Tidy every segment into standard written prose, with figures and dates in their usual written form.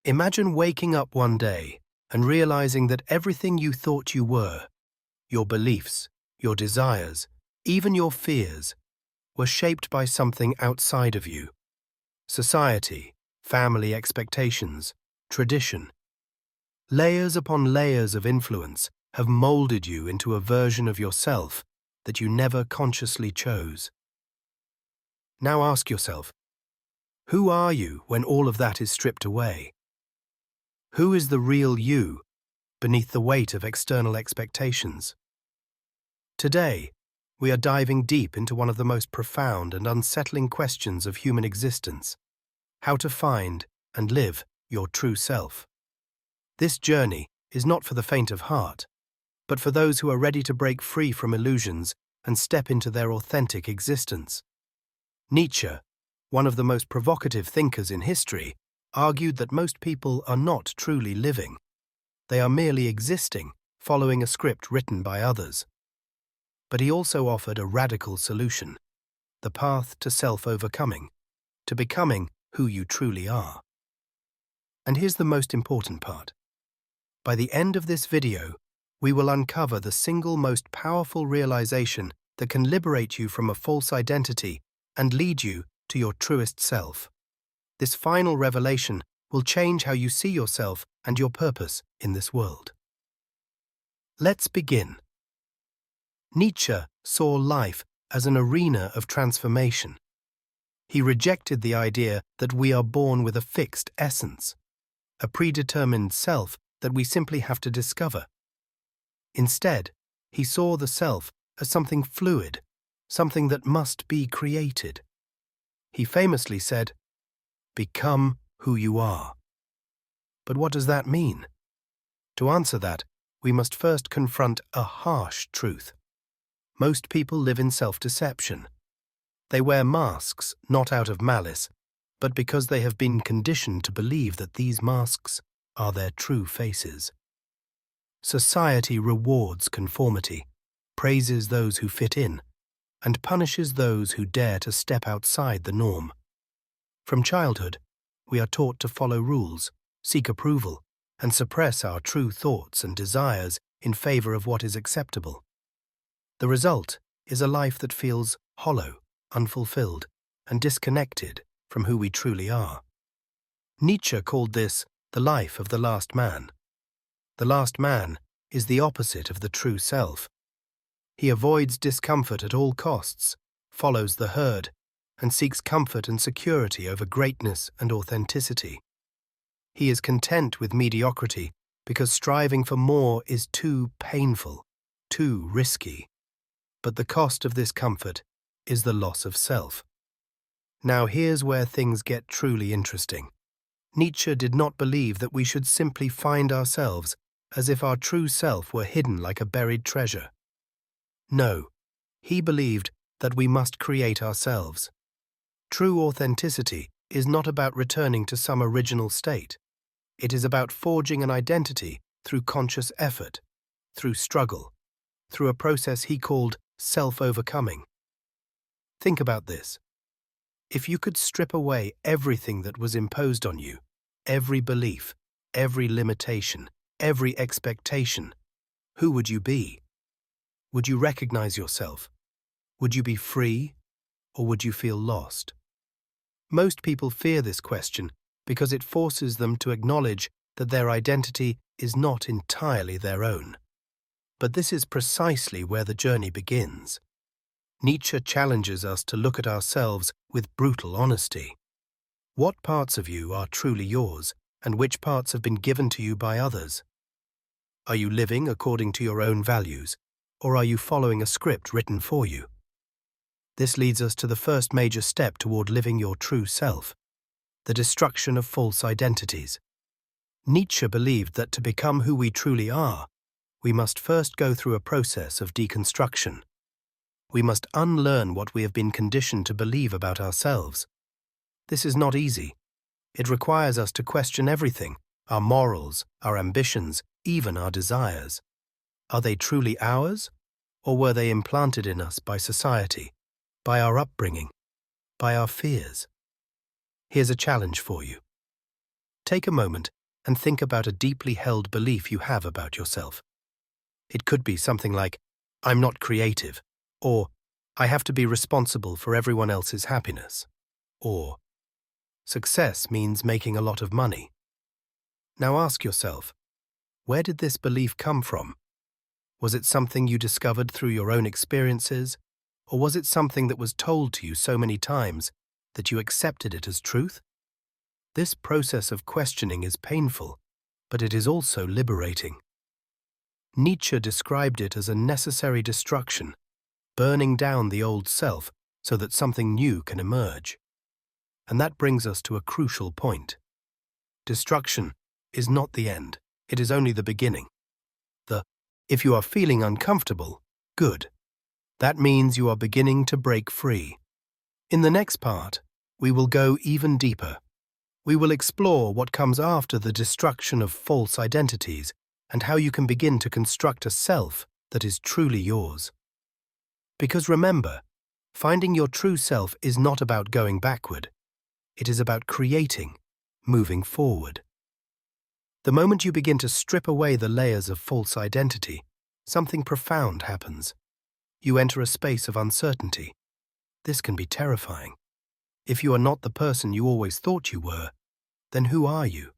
Imagine waking up one day and realizing that everything you thought you were, your beliefs, your desires, even your fears, were shaped by something outside of you. Society, family expectations, tradition. Layers upon layers of influence have molded you into a version of yourself that you never consciously chose. Now ask yourself, who are you when all of that is stripped away? Who is the real you beneath the weight of external expectations? Today, we are diving deep into one of the most profound and unsettling questions of human existence: how to find and live your true self. This journey is not for the faint of heart, but for those who are ready to break free from illusions and step into their authentic existence. Nietzsche, one of the most provocative thinkers in history, argued that most people are not truly living. They are merely existing, following a script written by others. But he also offered a radical solution: the path to self-overcoming, to becoming who you truly are. And here's the most important part. By the end of this video, we will uncover the single most powerful realization that can liberate you from a false identity and lead you to your truest self. This final revelation will change how you see yourself and your purpose in this world. Let's begin. Nietzsche saw life as an arena of transformation. He rejected the idea that we are born with a fixed essence, a predetermined self that we simply have to discover. Instead, he saw the self as something fluid, something that must be created. He famously said, "Become who you are." But what does that mean? To answer that, we must first confront a harsh truth. Most people live in self-deception. They wear masks not out of malice, but because they have been conditioned to believe that these masks are their true faces. Society rewards conformity, praises those who fit in, and punishes those who dare to step outside the norm. From childhood, we are taught to follow rules, seek approval, and suppress our true thoughts and desires in favor of what is acceptable. The result is a life that feels hollow, unfulfilled, and disconnected from who we truly are. Nietzsche called this the life of the last man. The last man is the opposite of the true self. He avoids discomfort at all costs, follows the herd, and seeks comfort and security over greatness and authenticity. He is content with mediocrity because striving for more is too painful, too risky. But the cost of this comfort is the loss of self. Now here's where things get truly interesting. Nietzsche did not believe that we should simply find ourselves as if our true self were hidden like a buried treasure. No, he believed that we must create ourselves. True authenticity is not about returning to some original state. It is about forging an identity through conscious effort, through struggle, through a process he called self-overcoming. Think about this. If you could strip away everything that was imposed on you, every belief, every limitation, every expectation, who would you be? Would you recognize yourself? Would you be free, or would you feel lost? Most people fear this question because it forces them to acknowledge that their identity is not entirely their own. But this is precisely where the journey begins. Nietzsche challenges us to look at ourselves with brutal honesty. What parts of you are truly yours, and which parts have been given to you by others? Are you living according to your own values, or are you following a script written for you? This leads us to the first major step toward living your true self: the destruction of false identities. Nietzsche believed that to become who we truly are, we must first go through a process of deconstruction. We must unlearn what we have been conditioned to believe about ourselves. This is not easy. It requires us to question everything: our morals, our ambitions, even our desires. Are they truly ours, or were they implanted in us by society, by our upbringing, by our fears? Here's a challenge for you. Take a moment and think about a deeply held belief you have about yourself. It could be something like, "I'm not creative," or "I have to be responsible for everyone else's happiness," or "Success means making a lot of money." Now ask yourself, where did this belief come from? Was it something you discovered through your own experiences, or was it something that was told to you so many times that you accepted it as truth? This process of questioning is painful, but it is also liberating. Nietzsche described it as a necessary destruction, burning down the old self so that something new can emerge. And that brings us to a crucial point. Destruction is not the end, it is only the beginning. If you are feeling uncomfortable, good. That means you are beginning to break free. In the next part, we will go even deeper. We will explore what comes after the destruction of false identities and how you can begin to construct a self that is truly yours. Because remember, finding your true self is not about going backward. It is about creating, moving forward. The moment you begin to strip away the layers of false identity, something profound happens. You enter a space of uncertainty. This can be terrifying. If you are not the person you always thought you were, then who are you?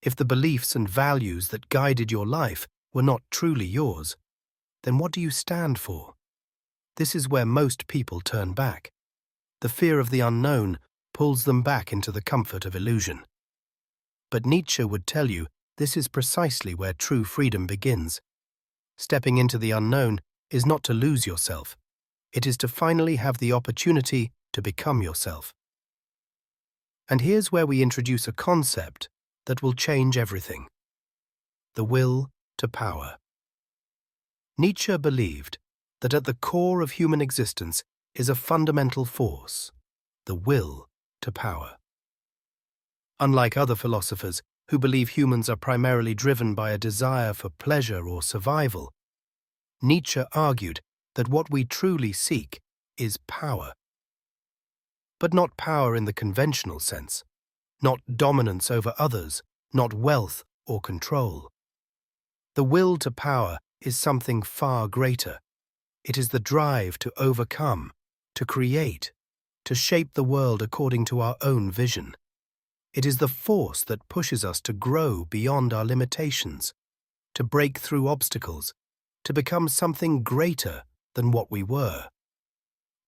If the beliefs and values that guided your life were not truly yours, then what do you stand for? This is where most people turn back. The fear of the unknown pulls them back into the comfort of illusion. But Nietzsche would tell you this is precisely where true freedom begins. Stepping into the unknown is not to lose yourself. It is to finally have the opportunity to become yourself. And here's where we introduce a concept that will change everything: the will to power. Nietzsche believed that at the core of human existence is a fundamental force, the will to power. Unlike other philosophers who believe humans are primarily driven by a desire for pleasure or survival, Nietzsche argued that what we truly seek is power. But not power in the conventional sense, not dominance over others, not wealth or control. The will to power is something far greater. It is the drive to overcome, to create, to shape the world according to our own vision. It is the force that pushes us to grow beyond our limitations, to break through obstacles, to become something greater than what we were.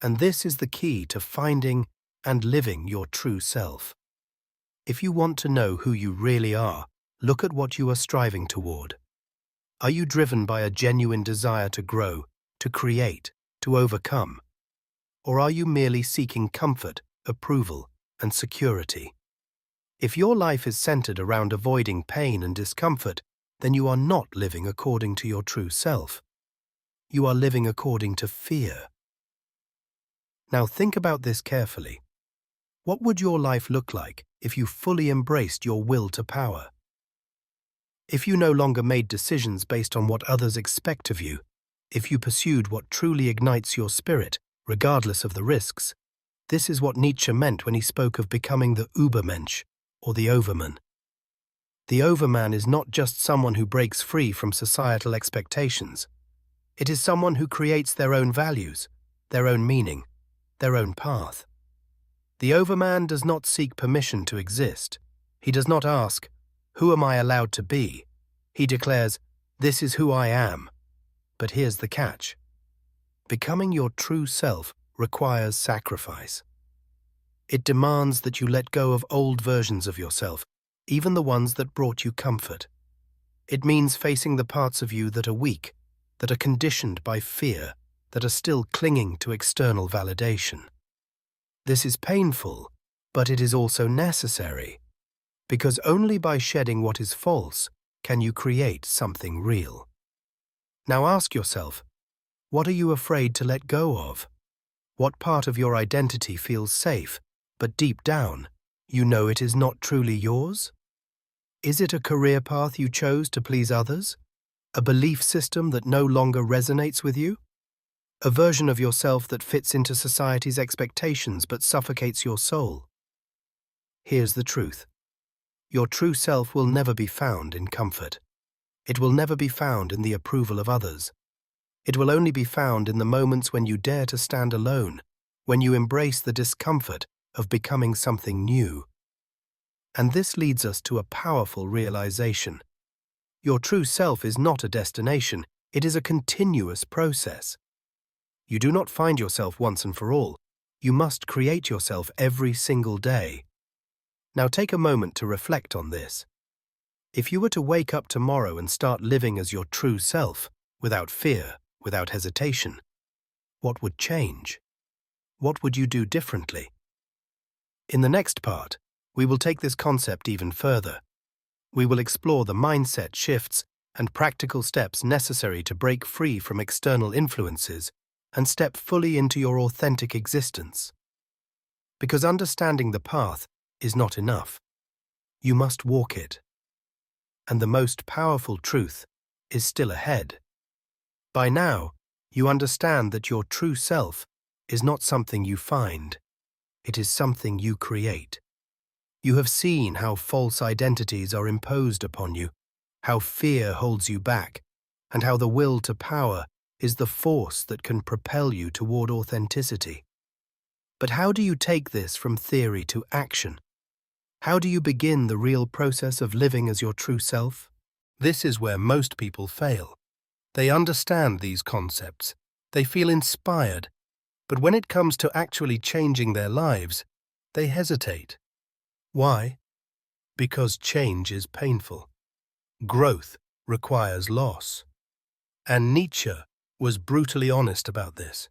And this is the key to finding and living your true self. If you want to know who you really are, look at what you are striving toward. Are you driven by a genuine desire to grow, to create, to overcome? Or are you merely seeking comfort, approval, and security? If your life is centered around avoiding pain and discomfort, then you are not living according to your true self. You are living according to fear. Now think about this carefully. What would your life look like if you fully embraced your will to power? If you no longer made decisions based on what others expect of you, if you pursued what truly ignites your spirit, regardless of the risks, this is what Nietzsche meant when he spoke of becoming the Übermensch, or the overman. The overman is not just someone who breaks free from societal expectations. It is someone who creates their own values, their own meaning, their own path. The overman does not seek permission to exist. He does not ask, "Who am I allowed to be?" He declares, "This is who I am." But here's the catch. Becoming your true self requires sacrifice. It demands that you let go of old versions of yourself, even the ones that brought you comfort. It means facing the parts of you that are weak, that are conditioned by fear, that are still clinging to external validation. This is painful, but it is also necessary, because only by shedding what is false can you create something real. Now ask yourself, what are you afraid to let go of? What part of your identity feels safe, but deep down, you know it is not truly yours? Is it a career path you chose to please others? A belief system that no longer resonates with you? A version of yourself that fits into society's expectations but suffocates your soul? Here's the truth. Your true self will never be found in comfort. It will never be found in the approval of others. It will only be found in the moments when you dare to stand alone, when you embrace the discomfort of becoming something new. And this leads us to a powerful realization. Your true self is not a destination, it is a continuous process. You do not find yourself once and for all. You must create yourself every single day. Now take a moment to reflect on this. If you were to wake up tomorrow and start living as your true self, without fear, without hesitation, what would change? What would you do differently? In the next part, we will take this concept even further. We will explore the mindset shifts and practical steps necessary to break free from external influences and step fully into your authentic existence. Because understanding the path is not enough. You must walk it. And the most powerful truth is still ahead. By now, you understand that your true self is not something you find. It is something you create. You have seen how false identities are imposed upon you, how fear holds you back, and how the will to power is the force that can propel you toward authenticity. But how do you take this from theory to action? How do you begin the real process of living as your true self? This is where most people fail. They understand these concepts, they feel inspired, but when it comes to actually changing their lives, they hesitate. Why? Because change is painful. Growth requires loss. And Nietzsche was brutally honest about this.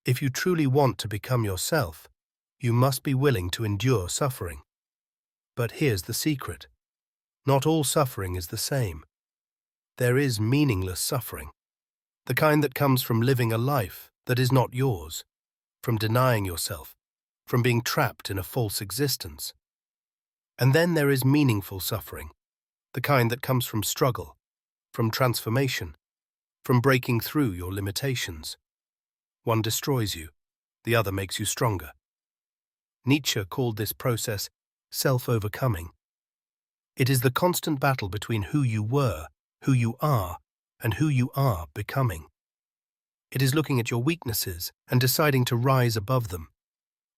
If you truly want to become yourself, you must be willing to endure suffering. But here's the secret. Not all suffering is the same. There is meaningless suffering, the kind that comes from living a life that is not yours, from denying yourself, from being trapped in a false existence. And then there is meaningful suffering, the kind that comes from struggle, from transformation, from breaking through your limitations. One destroys you, the other makes you stronger. Nietzsche called this process self-overcoming. It is the constant battle between who you were, who you are, and who you are becoming. It is looking at your weaknesses and deciding to rise above them.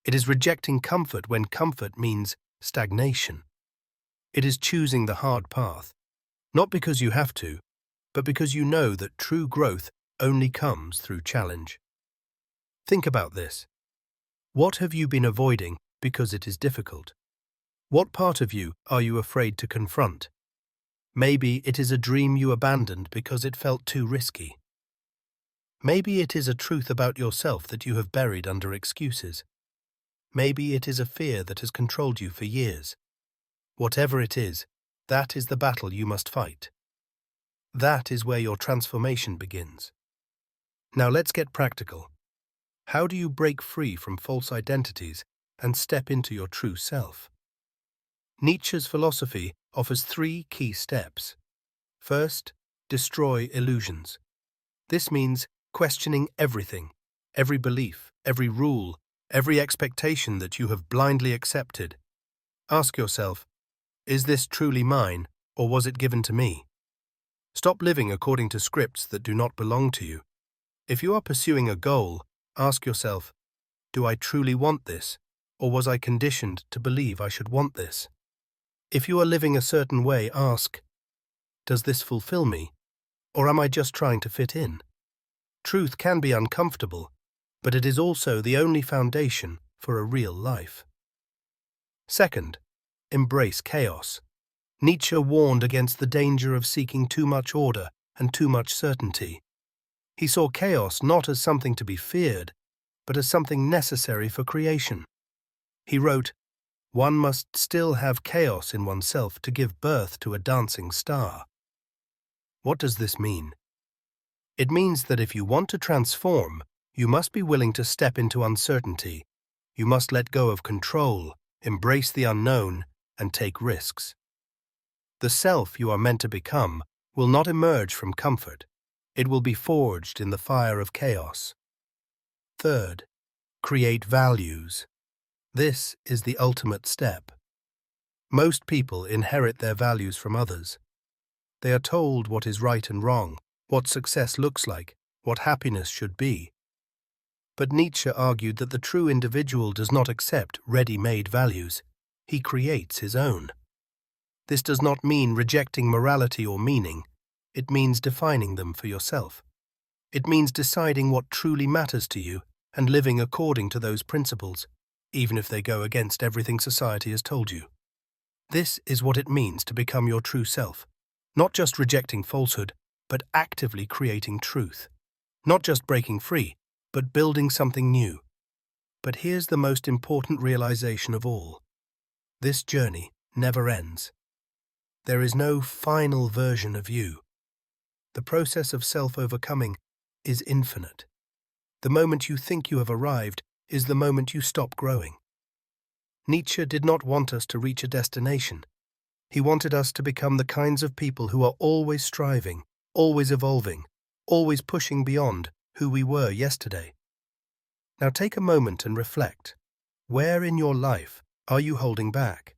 It is rejecting comfort when comfort means stagnation. It is choosing the hard path, not because you have to, but because you know that true growth only comes through challenge. Think about this. What have you been avoiding because it is difficult? What part of you are you afraid to confront? Maybe it is a dream you abandoned because it felt too risky. Maybe it is a truth about yourself that you have buried under excuses. Maybe it is a fear that has controlled you for years. Whatever it is, that is the battle you must fight. That is where your transformation begins. Now let's get practical. How do you break free from false identities and step into your true self? Nietzsche's philosophy offers 3 key steps. First, destroy illusions. This means questioning everything, every belief, every rule, every expectation that you have blindly accepted. Ask yourself, is this truly mine, or was it given to me? Stop living according to scripts that do not belong to you. If you are pursuing a goal, ask yourself, do I truly want this, or was I conditioned to believe I should want this? If you are living a certain way, ask, does this fulfill me, or am I just trying to fit in? Truth can be uncomfortable, but it is also the only foundation for a real life. Second, embrace chaos. Nietzsche warned against the danger of seeking too much order and too much certainty. He saw chaos not as something to be feared, but as something necessary for creation. He wrote, "One must still have chaos in oneself to give birth to a dancing star." What does this mean? It means that if you want to transform, you must be willing to step into uncertainty. You must let go of control, embrace the unknown, and take risks. The self you are meant to become will not emerge from comfort. It will be forged in the fire of chaos. Third, create values. This is the ultimate step. Most people inherit their values from others. They are told what is right and wrong, what success looks like, what happiness should be. But Nietzsche argued that the true individual does not accept ready-made values. He creates his own. This does not mean rejecting morality or meaning. It means defining them for yourself. It means deciding what truly matters to you and living according to those principles, even if they go against everything society has told you. This is what it means to become your true self, not just rejecting falsehood, but actively creating truth. Not just breaking free, but building something new. But here's the most important realization of all. This journey never ends. There is no final version of you. The process of self-overcoming is infinite. The moment you think you have arrived is the moment you stop growing. Nietzsche did not want us to reach a destination. He wanted us to become the kinds of people who are always striving, always evolving, always pushing beyond who we were yesterday. Now take a moment and reflect. Where in your life are you holding back?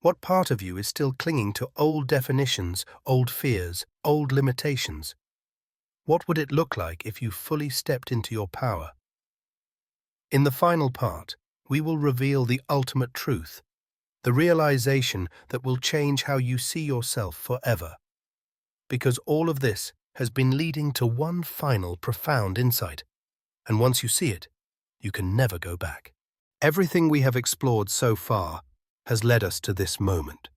What part of you is still clinging to old definitions, old fears, old limitations? What would it look like if you fully stepped into your power? In the final part, we will reveal the ultimate truth, the realization that will change how you see yourself forever. Because all of this has been leading to one final profound insight, and once you see it, you can never go back. Everything we have explored so far has led us to this moment.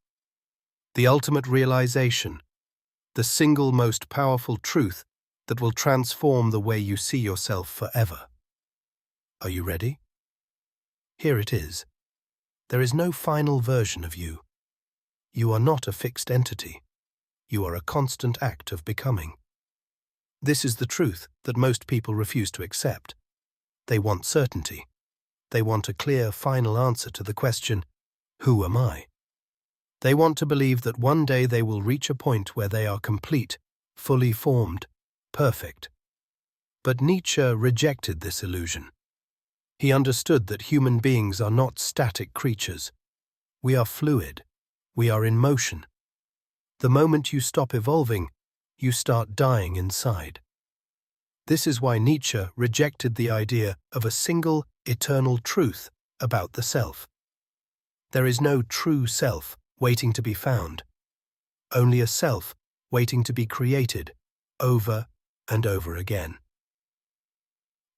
The ultimate realization, the single most powerful truth that will transform the way you see yourself forever. Are you ready? Here it is. There is no final version of you. You are not a fixed entity. You are a constant act of becoming. This is the truth that most people refuse to accept. They want certainty. They want a clear final answer to the question, who am I? They want to believe that one day they will reach a point where they are complete, fully formed, perfect. But Nietzsche rejected this illusion. He understood that human beings are not static creatures. We are fluid. We are in motion. The moment you stop evolving, you start dying inside. This is why Nietzsche rejected the idea of a single, eternal truth about the self. There is no true self waiting to be found, only a self waiting to be created over and over again.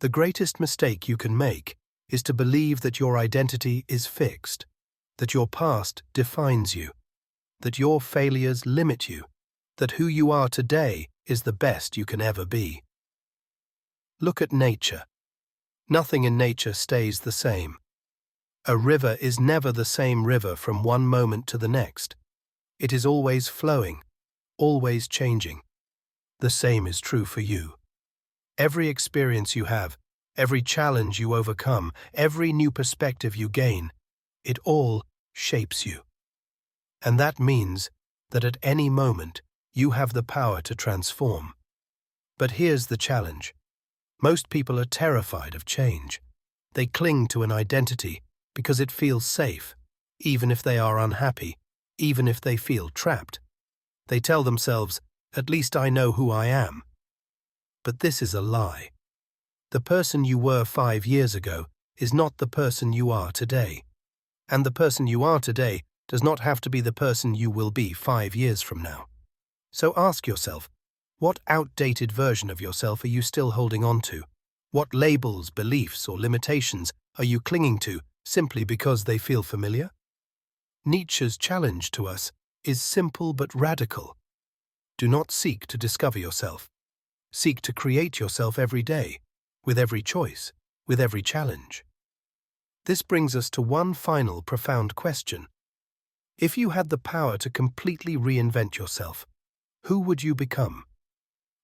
The greatest mistake you can make is to believe that your identity is fixed, that your past defines you, that your failures limit you, that who you are today is the best you can ever be. Look at nature. Nothing in nature stays the same. A river is never the same river from one moment to the next. It is always flowing, always changing. The same is true for you. Every experience you have, every challenge you overcome, every new perspective you gain, it all shapes you. And that means that at any moment you have the power to transform. But here's the challenge. Most people are terrified of change. They cling to an identity because it feels safe, even if they are unhappy, even if they feel trapped. They tell themselves, "At least I know who I am." But this is a lie. The person you were 5 years ago is not the person you are today. And the person you are today does not have to be the person you will be 5 years from now. So ask yourself, what outdated version of yourself are you still holding on to? What labels, beliefs, or limitations are you clinging to simply because they feel familiar? Nietzsche's challenge to us is simple but radical. Do not seek to discover yourself. Seek to create yourself every day, with every choice, with every challenge. This brings us to one final profound question. If you had the power to completely reinvent yourself, who would you become?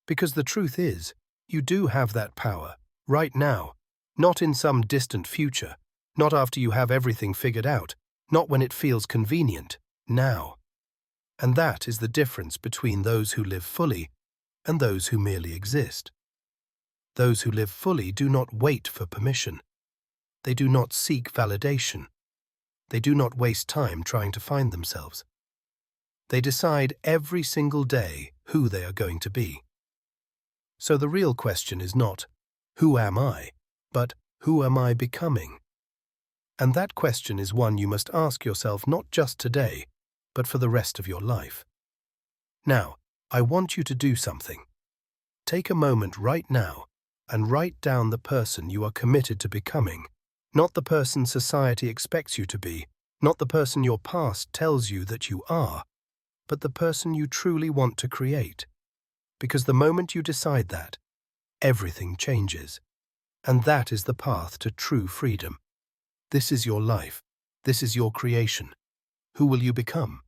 Because the truth is, you do have that power, right now, not in some distant future, not after you have everything figured out, not when it feels convenient, now. And that is the difference between those who live fully and those who merely exist. Those who live fully do not wait for permission. They do not seek validation. They do not waste time trying to find themselves. They decide every single day who they are going to be. So the real question is not, who am I, but who am I becoming? And that question is one you must ask yourself not just today, but for the rest of your life. Now, I want you to do something. Take a moment right now and write down the person you are committed to becoming, not the person society expects you to be, not the person your past tells you that you are, but the person you truly want to create. Because the moment you decide that, everything changes. And that is the path to true freedom. This is your life. This is your creation. Who will you become?